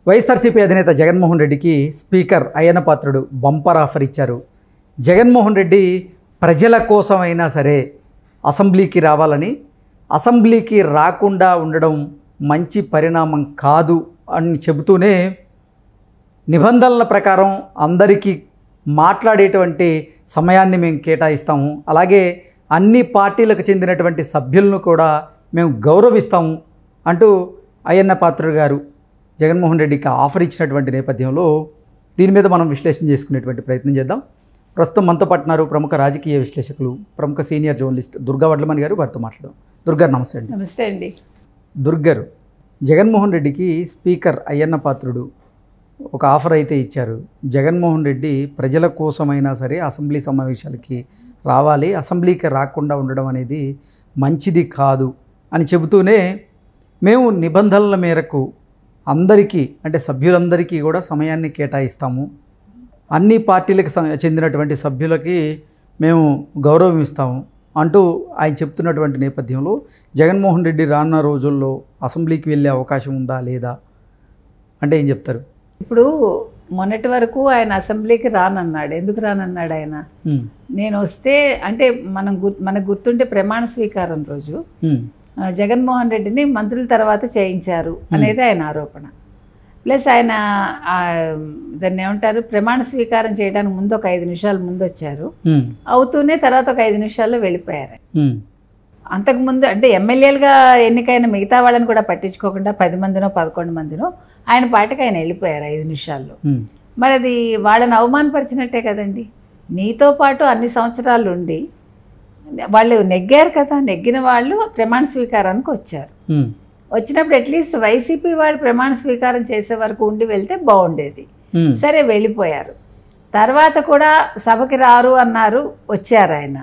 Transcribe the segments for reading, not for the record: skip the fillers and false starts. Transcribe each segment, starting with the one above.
వైఎస్ఆర్సీపీ అధినేత జగన్మోహన్ రెడ్డికి speaker Ayyanna Patrudu bumper offer ఇచ్చారు. జగన్మోహన్ రెడ్డి ప్రజల కోసమైనా సరే అసెంబ్లీకి రావాలని, అసెంబ్లీకి రాకుండా ఉండడం మంచి పరిణామం కాదు అని చెబుతూనే నిబంధనల ప్రకారం అందరికీ మాట్లాడేటువంటి సమయాన్ని మేము కేటాయిస్తాము, అలాగే అన్ని పార్టీలకు చెందినటువంటి సభ్యులను కూడా మేము గౌరవిస్తాము అంటూ అయ్యన్న పాత్రుడు గారు జగన్మోహన్ రెడ్డికి ఆఫర్ ఇచ్చినటువంటి నేపథ్యంలో దీని మీద మనం విశ్లేషణ చేసుకునేటువంటి ప్రయత్నం చేద్దాం. ప్రస్తుతం మనతో పాటున్నారు ప్రముఖ రాజకీయ విశ్లేషకులు, ప్రముఖ సీనియర్ జర్నలిస్ట్ దుర్గా వడ్లమణి గారు. వారితో మాట్లాడదాం. దుర్గారు నమస్తే అండి. నమస్తే అండి. దుర్గారు, జగన్మోహన్ రెడ్డికి స్పీకర్ అయ్యన్న పాత్రుడు ఒక ఆఫర్ అయితే ఇచ్చారు. జగన్మోహన్ రెడ్డి ప్రజల కోసమైనా సరే అసెంబ్లీ సమావేశాలకి రావాలి, అసెంబ్లీకి రాకుండా ఉండడం అనేది మంచిది కాదు అని చెబుతూనే మేము నిబంధనల మేరకు అందరికీ, అంటే సభ్యులందరికీ కూడా సమయాన్ని కేటాయిస్తాము, అన్ని పార్టీలకు చెందినటువంటి సభ్యులకి మేము గౌరవం ఇస్తాము అంటూ ఆయన చెప్తున్నటువంటి నేపథ్యంలో జగన్మోహన్ రెడ్డి రానున్న రోజుల్లో అసెంబ్లీకి వెళ్ళే అవకాశం ఉందా లేదా అంటే ఏం చెప్తారు? ఇప్పుడు మొన్నటి వరకు ఆయన అసెంబ్లీకి రానన్నాడు. ఎందుకు రానన్నాడు ఆయన? నేను వస్తే అంటే మనకు గుర్తుంటే ప్రమాణ స్వీకారం రోజు జగన్మోహన్ రెడ్డిని మంత్రుల తర్వాత చేయించారు అనేది ఆయన ఆరోపణ. ప్లస్ ఆయన దాన్ని ఏమంటారు, ప్రమాణ స్వీకారం చేయడానికి ముందు ఒక 5 నిమిషాలు ముందు వచ్చారు, అవుతూనే తర్వాత ఒక 5 నిమిషాల్లో వెళ్ళిపోయారు. అంతకుముందు అంటే ఎమ్మెల్యేలుగా ఎన్నికైన మిగతా వాళ్ళని కూడా పట్టించుకోకుండా 10 మందినో 11 మందినో ఆయన పాటికి ఆయన వెళ్ళిపోయారు 5 నిమిషాల్లో. మరి అది వాళ్ళని అవమానపరిచినట్టే కదండి. నీతో పాటు అన్ని సంవత్సరాలు ఉండి వాళ్ళు నెగ్గారు కదా, నెగ్గిన వాళ్ళు ప్రమాణ స్వీకారానికి వచ్చారు. వచ్చినప్పుడు అట్లీస్ట్ వైసీపీ వాళ్ళు ప్రమాణ స్వీకారం చేసే వరకు ఉండి వెళ్తే బాగుండేది. సరే వెళ్ళిపోయారు. తర్వాత కూడా సభకి రారు అన్నారు, వచ్చారు. ఆయన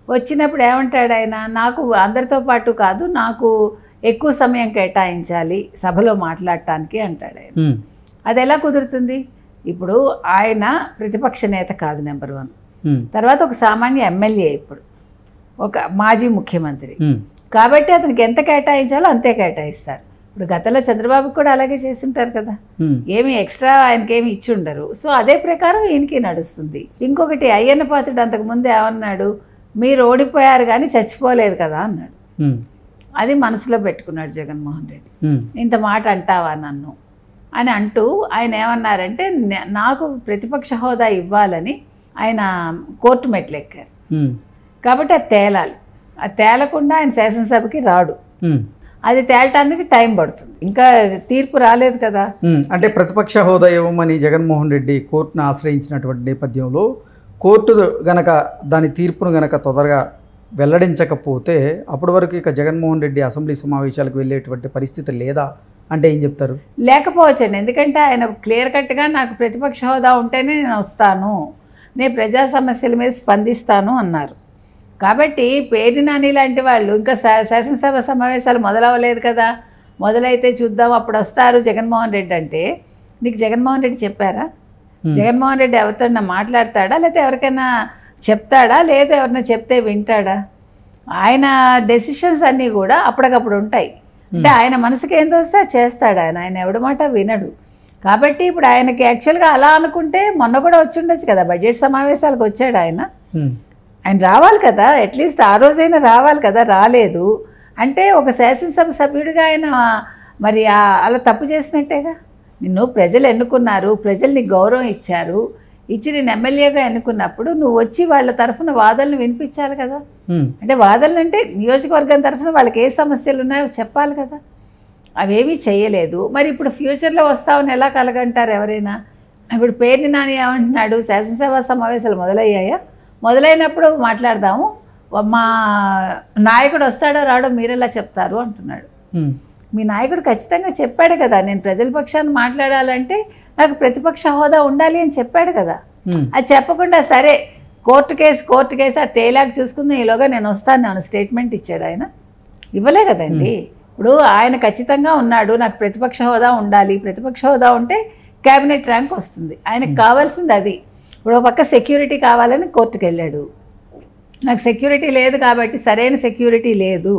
వచ్చినప్పుడు ఏమంటాడు ఆయన, నాకు అందరితో పాటు కాదు, నాకు ఎక్కువ సమయం కేటాయించాలి సభలో మాట్లాడటానికి అంటాడు ఆయన. అది ఎలా కుదురుతుంది? ఇప్పుడు ఆయన ప్రతిపక్ష నేత కాదు, నెంబర్ 1. తర్వాత ఒక సామాన్య ఎమ్మెల్యే, ఇప్పుడు ఒక మాజీ ముఖ్యమంత్రి. కాబట్టి అతనికి ఎంత కేటాయించాలో అంతే కేటాయిస్తారు. ఇప్పుడు గతంలో చంద్రబాబుకి కూడా అలాగే చేసి ఉంటారు కదా, ఏమి ఎక్స్ట్రా ఆయనకేమి ఇచ్చి ఉండరు. సో అదే ప్రకారం ఈయనకి నడుస్తుంది. ఇంకొకటి, అయ్యన్న పాత్రుడు అంతకుముందు ఏమన్నాడు, మీరు ఓడిపోయారు కానీ చచ్చిపోలేదు కదా అన్నాడు. అది మనసులో పెట్టుకున్నాడు జగన్మోహన్ రెడ్డి. ఇంత మాట అంటావా నన్ను అని అంటూ ఆయన ఏమన్నారంటే, నాకు ప్రతిపక్ష హోదా ఇవ్వాలని ఆయన కోర్టు మెట్లు ఎక్కారు. కాబట్టి అది తేలాలి. అది తేలకుండా ఆయన శాసనసభకి రాడు. అది తేలటానికి టైం పడుతుంది, ఇంకా తీర్పు రాలేదు కదా. అంటే ప్రతిపక్ష హోదా ఇవ్వమని జగన్మోహన్ రెడ్డి కోర్టును ఆశ్రయించినటువంటి నేపథ్యంలో కోర్టు గనక దాని తీర్పును గనక తొందరగా వెల్లడించకపోతే అప్పటి వరకు ఇక జగన్మోహన్ రెడ్డి అసెంబ్లీ సమావేశాలకు వెళ్ళేటువంటి పరిస్థితి లేదా అంటే ఏం చెప్తారు? లేకపోవచ్చండి. ఎందుకంటే ఆయన క్లియర్ కట్గా నాకు ప్రతిపక్ష హోదా ఉంటేనే నేను వస్తాను, నేను ప్రజా సమస్యల మీద స్పందిస్తాను అన్నారు. కాబట్టి పేర్ని నాని లాంటి వాళ్ళు ఇంకా శాసనసభ సమావేశాలు మొదలవ్వలేదు కదా, మొదలైతే చూద్దాం అప్పుడు వస్తారు జగన్మోహన్ రెడ్డి అంటే, నీకు జగన్మోహన్ రెడ్డి చెప్పారా? జగన్మోహన్ రెడ్డి ఎవరితో మాట్లాడతాడా, లేకపోతే ఎవరికైనా చెప్తాడా, లేదా ఎవరైనా చెప్తే వింటాడా? ఆయన డెసిషన్స్ అన్నీ కూడా అప్పటికప్పుడు ఉంటాయి. అంటే ఆయన మనసుకి ఏం తోస్తే చేస్తాడు ఆయన, ఆయన ఎవడి మాట వినడు. కాబట్టి ఇప్పుడు ఆయనకి యాక్చువల్గా అలా అనుకుంటే మొన్న కూడా వచ్చి ఉండొచ్చు కదా, బడ్జెట్ సమావేశాలకు వచ్చాడు ఆయన. ఆయన రావాలి కదా, అట్లీస్ట్ ఆ రోజైనా రావాలి కదా, రాలేదు అంటే ఒక శాసనసభ సభ్యుడిగా ఆయన మరి అలా తప్పు చేసినట్టేగా. నిన్ను ప్రజలు ఎన్నుకున్నారు, ప్రజలు నీకు గౌరవం ఇచ్చారు, ఇచ్చి నేను ఎమ్మెల్యేగా ఎన్నుకున్నప్పుడు నువ్వు వచ్చి వాళ్ళ తరఫున వాదనలు వినిపించాలి కదా. అంటే వాదనలు అంటే నియోజకవర్గం తరఫున వాళ్ళకి ఏ సమస్యలు ఉన్నాయో చెప్పాలి కదా, అవేమీ చేయలేదు. మరి ఇప్పుడు ఫ్యూచర్లో వస్తామని ఎలా కలగంటారు ఎవరైనా? ఇప్పుడు పేర్ని నాని ఏమంటున్నాడు, శాసనసభ సమావేశాలు మొదలయ్యాయా, మొదలైనప్పుడు మాట్లాడదాము, మా నాయకుడు వస్తాడో రాడో మీరెలా చెప్తారు అంటున్నాడు. మీ నాయకుడు ఖచ్చితంగా చెప్పాడు కదా, నేను ప్రజల పక్షాన్ని మాట్లాడాలంటే నాకు ప్రతిపక్ష హోదా ఉండాలి అని చెప్పాడు కదా. అది చెప్పకుండా సరే కోర్టు కేసు ఆ తేలాక చూసుకుందాం, ఈలోగా నేను వస్తాను అని స్టేట్మెంట్ ఇచ్చాడు ఆయన. ఇవ్వలే కదండి. ఇప్పుడు ఆయన ఖచ్చితంగా ఉన్నాడు, నాకు ప్రతిపక్ష హోదా ఉండాలి, ప్రతిపక్ష హోదా ఉంటే క్యాబినెట్ ర్యాంక్ వస్తుంది, ఆయనకు కావాల్సింది అది. ఇప్పుడు ఒక పక్క సెక్యూరిటీ కావాలని కోర్టుకు వెళ్ళాడు, నాకు సెక్యూరిటీ లేదు కాబట్టి, సరైన సెక్యూరిటీ లేదు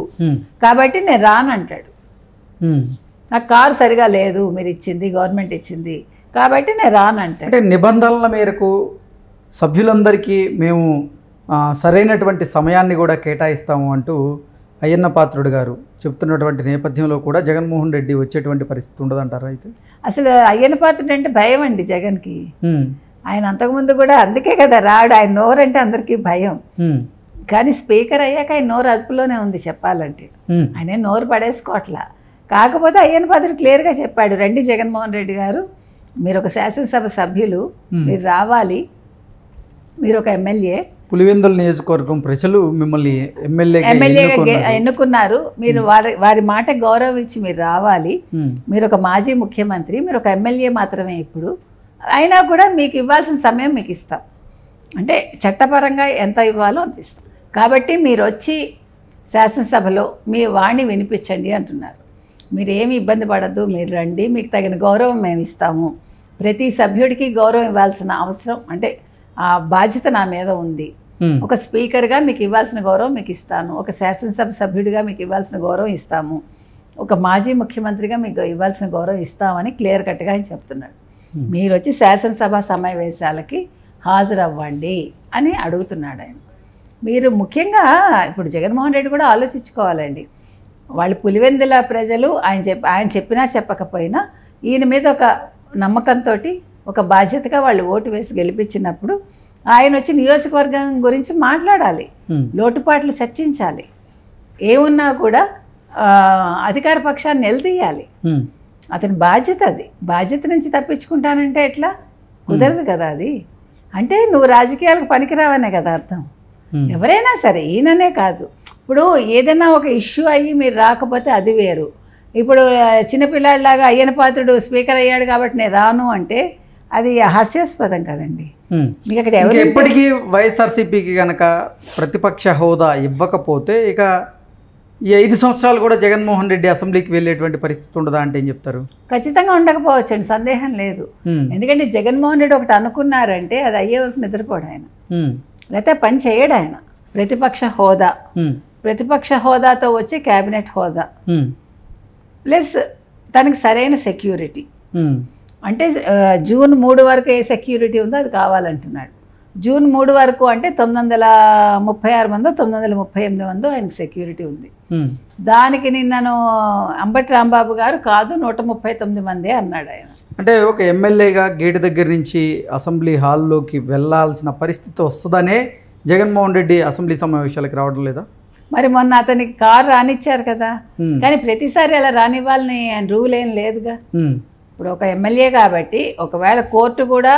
కాబట్టి నేను రానంటాడు. నాకు కారు సరిగా లేదు, మీరు ఇచ్చింది గవర్నమెంట్ ఇచ్చింది కాబట్టి నేను రానంటే. అంటే నిబంధనల మేరకు సభ్యులందరికీ మేము సరైనటువంటి సమయాన్ని కూడా కేటాయిస్తాము అంటూ అయ్యన్న పాత్రుడు గారు చెప్తున్నటువంటి నేపథ్యంలో కూడా జగన్మోహన్ రెడ్డి వచ్చేటువంటి పరిస్థితి ఉండదంటారా? అయితే అసలు అయ్యన్న పాత్రుడు అంటే భయం అండి జగన్కి. ఆయన అంతకుముందు కూడా అందుకే కదా రాడు, ఆయన నోరంటే అందరికీ భయం. కానీ స్పీకర్ అయ్యాక ఆయన నోరు అదుపులోనే ఉంది చెప్పాలంటే, ఆయన నోరు పడేసుకోవట్లా. కాకపోతే అయ్యన్న పాత్రుడు క్లియర్గా చెప్పాడు, రండి జగన్మోహన్ రెడ్డి గారు, మీరు ఒక శాసనసభ సభ్యులు, మీరు రావాలి, మీరు ఒక ఎమ్మెల్యే, పులివెందుల నియోజకవర్గం ప్రజలు మిమ్మల్ని ఎమ్మెల్యేగా ఎన్నుకున్నారు, మీరు వారి మాట గౌరవం ఇచ్చి మీరు రావాలి, మీరు ఒక మాజీ ముఖ్యమంత్రి, మీరు ఒక ఎమ్మెల్యే మాత్రమే ఇప్పుడు, అయినా కూడా మీకు ఇవ్వాల్సిన సమయం మీకు ఇస్తాం, అంటే చట్టపరంగా ఎంత ఇవ్వాలో అంత ఇస్తాం, కాబట్టి మీరు వచ్చి శాసనసభలో మీ వాణి వినిపించండి అంటున్నారు. మీరు ఏమి ఇబ్బంది పడద్దు, మీరు రండి, మీకు తగిన గౌరవం మేము ఇస్తాము, ప్రతి సభ్యుడికి గౌరవం ఇవ్వాల్సిన అవసరం అంటే ఆ బాధ్యత నా మీద ఉంది, ఒక స్పీకర్గా మీకు ఇవ్వాల్సిన గౌరవం మీకు ఇస్తాను, ఒక శాసనసభ సభ్యుడిగా మీకు ఇవ్వాల్సిన గౌరవం ఇస్తాము, ఒక మాజీ ముఖ్యమంత్రిగా మీకు ఇవ్వాల్సిన గౌరవం ఇస్తామని క్లియర్ కట్గా ఆయన చెప్తున్నాడు. మీరు వచ్చి శాసనసభ సమావేశాలకి హాజరవ్వండి అని అడుగుతున్నాడు ఆయన. మీరు ముఖ్యంగా ఇప్పుడు జగన్మోహన్ రెడ్డి కూడా ఆలోచించుకోవాలండి, వాళ్ళు పులివెందుల ప్రజలు ఆయన చెప్పినా చెప్పకపోయినా ఈయన మీద ఒక నమ్మకంతో ఒక బాధ్యతగా వాళ్ళు ఓటు వేసి గెలిపించినప్పుడు ఆయన వచ్చి నియోజకవర్గం గురించి మాట్లాడాలి, లోటుపాట్లు చర్చించాలి, ఏమున్నా కూడా అధికార పక్షాన్ని నిలదీయాలి. అతని బాధ్యత అది. బాధ్యత నుంచి తప్పించుకుంటానంటే ఎట్లా? కుదరదు కదా అది. అంటే నువ్వు రాజకీయాలకు పనికిరావనే కదా అర్థం. ఎవరైనా సరే, ఈయననే కాదు, ఇప్పుడు ఏదైనా ఒక ఇష్యూ అయ్యి మీరు రాకపోతే అది వేరు. ఇప్పుడు చిన్నపిల్లాడిలాగా అయ్యన్న పాత్రుడు స్పీకర్ అయ్యాడు కాబట్టి నేను రాను అంటే అది హాస్యాస్పదం కదండి. మీకు అక్కడ ఎప్పటికీ వైఎస్ఆర్సీపీకి కనుక ప్రతిపక్ష హోదా ఇవ్వకపోతే ఇక ఈ 5 సంవత్సరాలు కూడా జగన్మోహన్ రెడ్డి అసెంబ్లీకి వెళ్ళేటువంటి పరిస్థితి ఉండదా అంటే ఏం చెప్తారు? ఖచ్చితంగా ఉండకపోవచ్చండి, సందేహం లేదు. ఎందుకంటే జగన్మోహన్ రెడ్డి ఒకటి అనుకున్నారంటే అది అయ్యే వరకు నిద్రపోడు ఆయన, లేకపోతే పని చేయడు ఆయన. ప్రతిపక్ష హోదాతో వచ్చే క్యాబినెట్ హోదా ప్లస్ తనకి సరైన సెక్యూరిటీ, అంటే జూన్ 3 వరకు ఏ సెక్యూరిటీ ఉందో అది కావాలంటున్నాడు. జూన్ 3 వరకు అంటే 936 మందో 938 మందో ఆయనకు సెక్యూరిటీ ఉంది. దానికి నిన్నను అంబటి రాంబాబు గారు కాదు 139 మందే అన్నాడు ఆయన. అంటే ఒక ఎమ్మెల్యేగా గేటు దగ్గర నుంచి అసెంబ్లీ హాల్లోకి వెళ్ళాల్సిన పరిస్థితి వస్తుందనే జగన్మోహన్ రెడ్డి అసెంబ్లీ సమావేశాలకు రావడం లేదా? మరి మొన్న అతనికి కారు రానిచ్చారు కదా, కానీ ప్రతిసారి అలా రానివ్వాలని ఆయన రూల్ ఏం లేదుగా. ఇప్పుడు ఒక ఎమ్మెల్యే కాబట్టి ఒకవేళ కోర్టు కూడా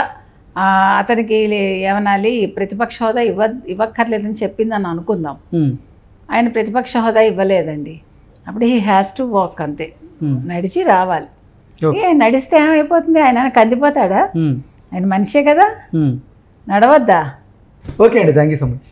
అతనికి ఏమనాలి ప్రతిపక్ష హోదా ఇవ్వక్కర్లేదని చెప్పిందని అనుకుందాం. ఆయన ప్రతిపక్ష హోదా ఇవ్వలేదండి, అప్పుడు హీ హ్యాస్ టు వాక్, అంతే, నడిచి రావాలి. నడిస్తే ఏమైపోతుంది? ఆయన కందిపోతాడా? ఆయన మనిషే కదా, నడవద్దా? ఓకే అండి, థ్యాంక్ యూ సో మచ్.